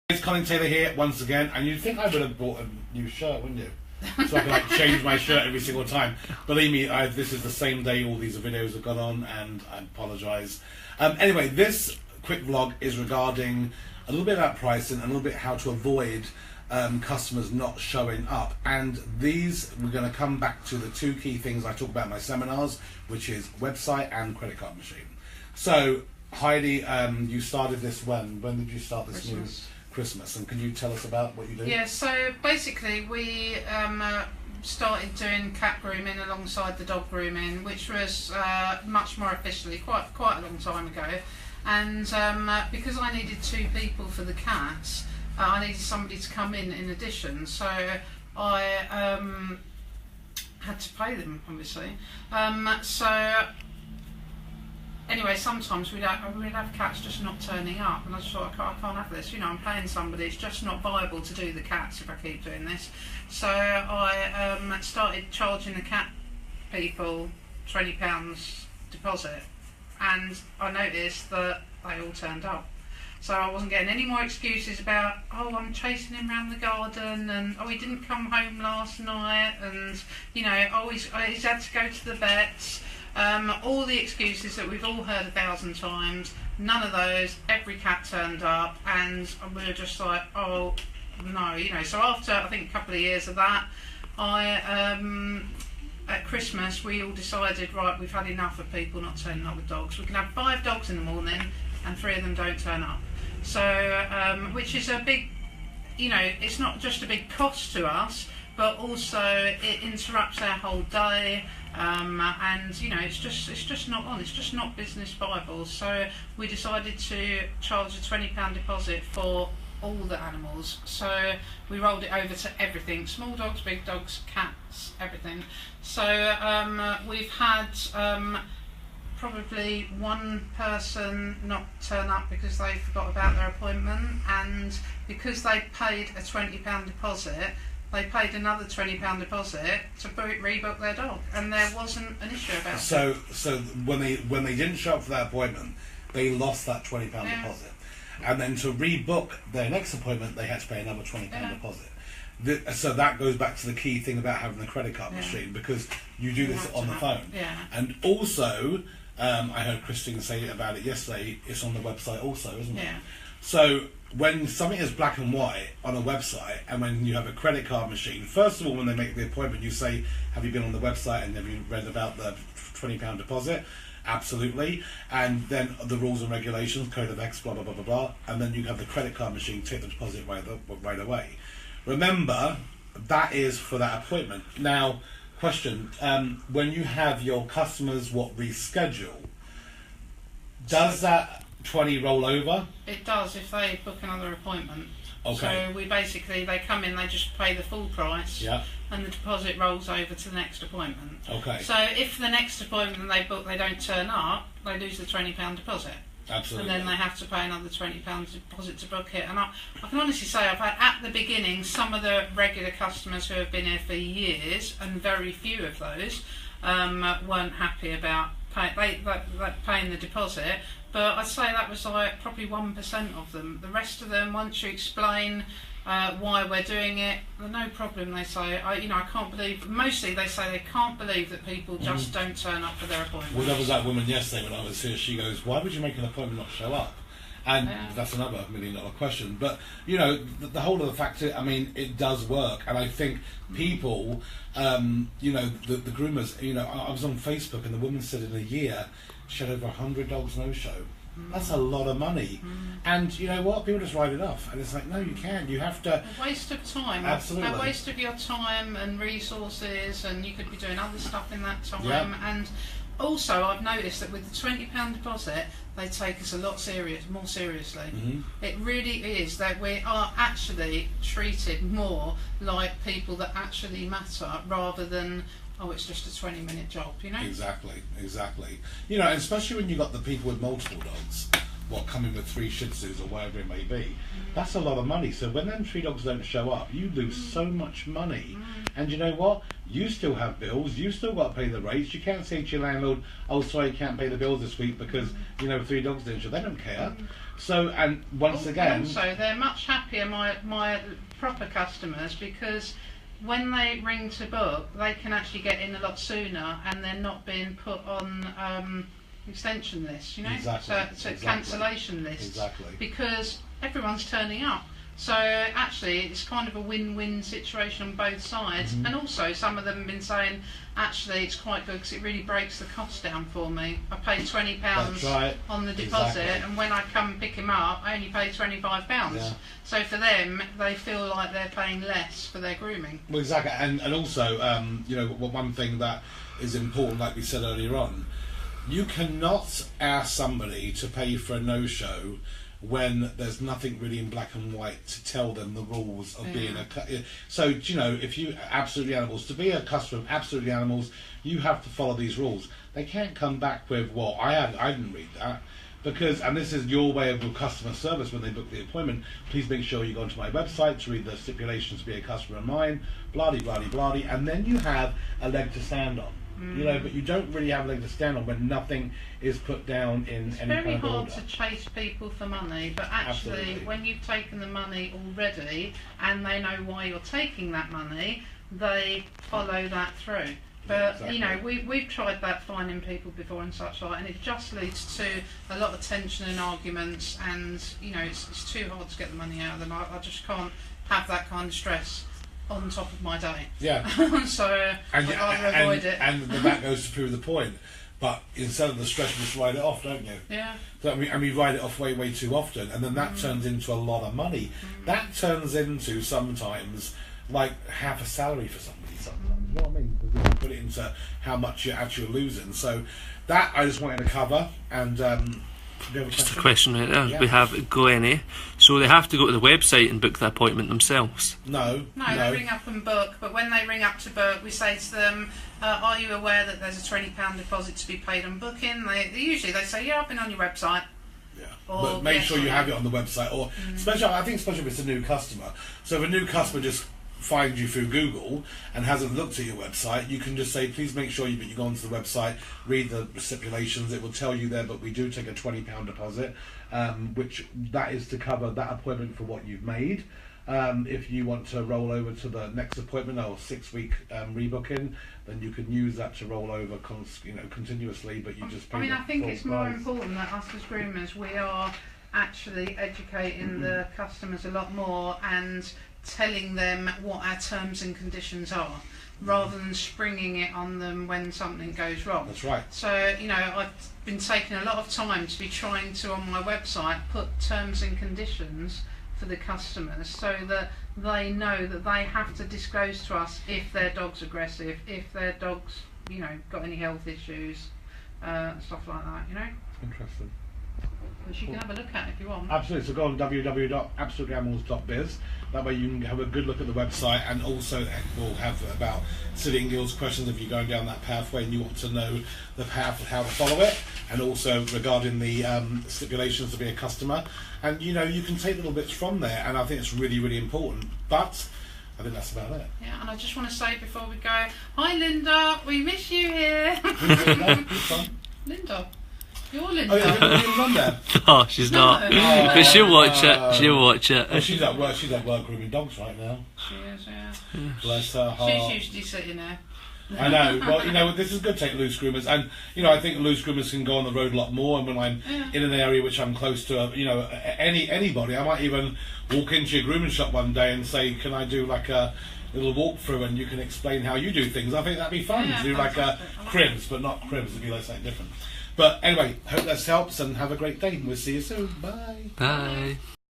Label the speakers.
Speaker 1: It's Colin Taylor here once again, and you'd think I would have bought a new shirt, wouldn't you? So I can like change my shirt every single time. Believe me, this is the same day all these videos have gone on, and I apologise. Anyway, this quick vlog is regarding a little bit about pricing and a little bit how to avoid customers not showing up. And these, we're going to come back to the two key things I talk about in my seminars, which is website and credit card machine. So Heidi, you started this when? When did you start this Christmas, and can you tell us about what you do?
Speaker 2: Yeah, so basically we started doing cat grooming alongside the dog grooming, which was much more officially quite a long time ago. And because I needed two people for the cats, I needed somebody to come in addition. So I had to pay them, obviously. Anyway, sometimes we'd have cats just not turning up, and I just thought, I can't have this. You know, I'm paying somebody, it's just not viable to do the cats if I keep doing this. So I started charging the cat people £20 deposit, and I noticed that they all turned up. So I wasn't getting any more excuses about, oh, I'm chasing him around the garden, and oh, he didn't come home last night, and you know, oh, he's had to go to the vets. All the excuses that we've all heard 1,000 times, none of those. Every cat turned up, and we were just like, oh no, you know. So after I think a couple of years of that, at Christmas we all decided, right, we've had enough of people not turning up with dogs. We can have 5 dogs in the morning, and 3 of them don't turn up. So which is a big, you know, it's not just a big cost to us, but also it interrupts our whole day. And you know, it's just not on. It's just not business viable. So we decided to charge a £20 deposit for all the animals. So we rolled it over to everything: small dogs, big dogs, cats, everything. So we've had probably one person not turn up because they forgot about their appointment, and because they paid a £20 deposit, they paid another £20 deposit to rebook their dog, and there wasn't an issue about it.
Speaker 1: So when they didn't show up for that appointment, they lost that £20 deposit, and then to rebook their next appointment, they had to pay another £20 deposit. So that goes back to the key thing about having the credit card machine, because you do this on the phone. And also, I heard Christine say about it yesterday. It's on the website also, isn't it? So when something is black and white on a website, and when you have a credit card machine, first of all, when they make the appointment, you say, have you been on the website and have you read about the £20 deposit? Absolutely. And then the rules and regulations, code of X, blah, blah, blah, blah, blah. And then you have the credit card machine take the deposit right away. Remember, that is for that appointment. Now, question, when you have your customers reschedule, does that 20 roll over?
Speaker 2: It does if they book another appointment.
Speaker 1: Okay.
Speaker 2: So we basically, they come in, they just pay the full price, and the deposit rolls over to the next appointment.
Speaker 1: Okay.
Speaker 2: So if the next appointment they book, they don't turn up, they lose the £20 deposit.
Speaker 1: Absolutely.
Speaker 2: And then they have to pay another £20 deposit to book it. And I can honestly say, I've had at the beginning some of the regular customers who have been here for years, and very few of those weren't happy about paying the deposit. But I'd say that was like probably 1% of them. The rest of them, once you explain why we're doing it, no problem. They say, you know, I can't believe. Mostly they say they can't believe that people just don't turn up for their appointments.
Speaker 1: Well, there was that woman yesterday when I was here. She goes, "Why would you make an appointment not show up?" And that's another $1 million question. But you know, the whole of the fact is, I mean, it does work, and I think people, you know, the groomers. You know, I was on Facebook, and the woman said in a year she had over 100 dogs no show. That's a lot of money. And you know what? People just write it off, and it's like, no, you can't. You have to.
Speaker 2: A waste of time.
Speaker 1: Absolutely.
Speaker 2: A waste of your time and resources, and you could be doing other stuff in that time. And also, I've noticed that with the £20 deposit, they take us a lot more seriously. It really is that we are actually treated more like people that actually matter, rather than, oh, it's just a 20-minute job, you know?
Speaker 1: Exactly. You know, especially when you've got the people with multiple dogs, come in with 3 Shih Tzus or whatever it may be. That's a lot of money. So when them 3 dogs don't show up, you lose so much money. And you know what? You still have bills. You still got to pay the rates. You can't say to your landlord, "Oh, sorry, you can't pay the bills this week because 3 dogs didn't show." They don't care. So, and once again,
Speaker 2: also they're much happier, my proper customers, because when they ring to book, they can actually get in a lot sooner, and they're not being put on extension lists,
Speaker 1: Exactly.
Speaker 2: so cancellation lists,
Speaker 1: Exactly.
Speaker 2: because everyone's turning up. So actually, it's kind of a win-win situation on both sides. And also, some of them have been saying, actually, it's quite good because it really breaks the cost down for me. I paid £20 on the deposit, and when I come pick him up, I only pay £25.
Speaker 1: Yeah.
Speaker 2: So for them, they feel like they're paying less for their grooming.
Speaker 1: Well, exactly, and also, one thing that is important, like we said earlier on, you cannot ask somebody to pay for a no-show when there's nothing really in black and white to tell them the rules of being so if you Absolutely Animals, to be a customer of Absolutely Animals, you have to follow these rules. They can't come back with, well, I didn't read that, because, and this is your way of customer service when they book the appointment, please make sure you go onto my website to read the stipulations to be a customer of mine, blah-de-blah-de-blah-de, and then you have a leg to stand on. But you don't really have a leg to stand on when nothing is put down in any kind of order.
Speaker 2: It's very hard to chase people for money, but actually,
Speaker 1: Absolutely.
Speaker 2: when you've taken the money already and they know why you're taking that money, they follow that through. But
Speaker 1: Exactly.
Speaker 2: we've tried that finding people before and such like, and it just leads to a lot of tension and arguments, and it's too hard to get the money out of them. I just can't have that kind of stress on top of my day.
Speaker 1: Yeah.
Speaker 2: So I'd rather avoid it.
Speaker 1: And that goes to prove the point. But instead of the stress, you just write it off, don't you?
Speaker 2: Yeah.
Speaker 1: So, and we write it off way too often, and then that turns into a lot of money. That turns into sometimes like half a salary for somebody. Sometimes, you know what I mean? Because you put it into how much you're actually losing. So that I just wanted to cover. And do you have a
Speaker 3: Just a
Speaker 1: question?
Speaker 3: question right there.
Speaker 1: Yeah.
Speaker 3: We have Glennie. So they have to go to the website and book the appointment themselves?
Speaker 1: No.
Speaker 2: They ring up and book, but when they ring up to book, we say to them, are you aware that there's a £20 deposit to be paid on booking? They usually say, yeah, I've been on your website.
Speaker 1: Yeah.
Speaker 2: Or
Speaker 1: But make
Speaker 2: yes
Speaker 1: sure you
Speaker 2: or
Speaker 1: have
Speaker 2: no.
Speaker 1: it on the website, or especially if it's a new customer. So if a new customer just finds you through Google and hasn't looked at your website, you can just say, please make sure you go onto the website, read the stipulations. It will tell you there, but we do take a £20 deposit, which that is to cover that appointment for what you've made. If you want to roll over to the next appointment or 6-week rebooking, then you can use that to roll over continuously, but you just pay
Speaker 2: I think
Speaker 1: full
Speaker 2: it's more
Speaker 1: price.
Speaker 2: important that us as groomers, we are actually educating the customers a lot more and telling them what our terms and conditions are, rather than springing it on them when something goes wrong.
Speaker 1: That's right.
Speaker 2: So, I've been taking a lot of time to be trying to, on my website, put terms and conditions for the customers so that they know that they have to disclose to us if their dog's aggressive, if their dog's, got any health issues, stuff like that,
Speaker 1: Interesting.
Speaker 2: Which you can have a look at if you want.
Speaker 1: Absolutely. So go on www.absolutelyanimalz.biz. That way you can have a good look at the website, and also we'll have about sitting girls questions if you're going down that pathway and you want to know the path of how to follow it, and also regarding the stipulations to be a customer. And you can take little bits from there, and I think it's really important. But I think that's about it.
Speaker 2: Yeah, and I just want to say before we go, hi Linda, we miss you here. Linda. You're Linda.
Speaker 1: Oh, yeah, you're on there.
Speaker 3: No, she's not.
Speaker 2: No.
Speaker 3: But she'll watch it. She'll watch it.
Speaker 1: Well, she's at work. She's at work grooming dogs right now.
Speaker 2: She is, yeah.
Speaker 1: Bless her heart.
Speaker 2: She's usually sitting there.
Speaker 1: I know. Well, this is good to take loose groomers, and I think loose groomers can go on the road a lot more. And when I'm in an area which I'm close to, anybody, I might even walk into your grooming shop one day and say, "Can I do like a little walkthrough and you can explain how you do things?" I think that'd be fun
Speaker 2: Yeah,
Speaker 1: to do like a cribs, but not cribs. It'd be like something different. But anyway, hope this helps, and have a great day. We'll see you soon. Bye.
Speaker 3: Bye.